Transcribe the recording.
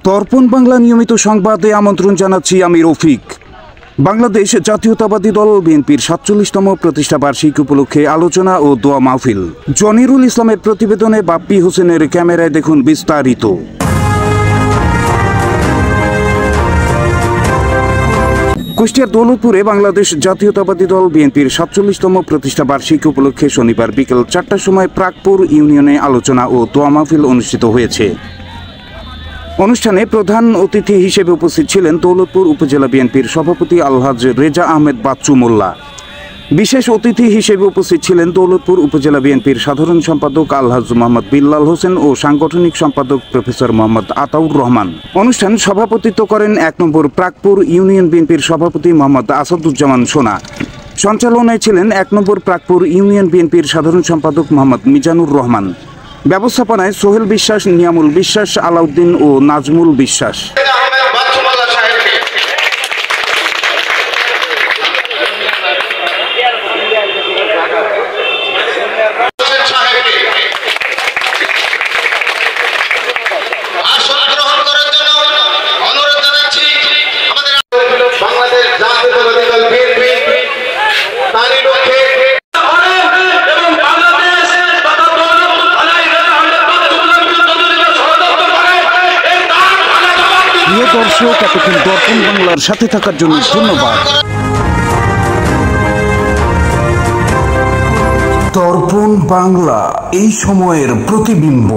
দর্পণ বাংলা নিয়মিত সংবাদে আমন্ত্রণ জানাচ্ছি আমি রফিক। বাংলাদেশ জাতীয়তাবাদী দল বিএনপির ৪৭তম প্রতিষ্ঠা বার্ষিকী উপলক্ষে আলোচনা ও দোয়া মাহফিল। জনিরুল ইসলামের প্রতিবেদনে বাপ্পি হোসেনের ক্যামেরায় দেখুন বিস্তারিত। কুষ্টিয়ার দৌলতপুরে বাংলাদেশ জাতীয়তাবাদী দল বিএনপির ৪৭তম প্রতিষ্ঠা বার্ষিকী উপলক্ষে শনিবার বিকেল ৪টার সময় প্রাকপুর ইউনিয়নে আলোচনা ও দোয়া মাহফিল অনুষ্ঠিত হয়েছে। অনুষ্ঠানে প্রধান অতিথি হিসেবে উপস্থিত ছিলেন দৌলতপুর উপজেলা বিএনপির সভাপতি আলহাজ রেজা আহমেদ বাচ্চু মোল্লা। বিশেষ অতিথি হিসেবে উপস্থিত ছিলেন দৌলতপুর উপজেলা বিএনপির সাধারণ সম্পাদক আলহাজ মোহাম্মদ বিল্লাল হোসেন ও সাংগঠনিক সম্পাদক প্রফেসর মোহাম্মদ আতাউর রহমান। অনুষ্ঠান সভাপতিত্ব করেন ১ নম্বর প্রাকপুর ইউনিয়ন বিএনপির সভাপতি মোহাম্মদ আসাদুজ্জামান সোনা। সঞ্চালনায় ছিলেন ১ নম্বর প্রাকপুর ইউনিয়ন বিএনপির সাধারণ সম্পাদক মোহাম্মদ মিজানুর রহমান। ব্যবস্থাপনায় সোহেল বিশ্বাস, নিয়ামুল বিশ্বাস, আলাউদ্দিন ও নাজমুল বিশ্বাস। দর্শক, এতক্ষণ দর্পণ বাংলার সাথে থাকার জন্য ধন্যবাদ। দর্পণ বাংলা, এই সময়ের প্রতিবিম্ব।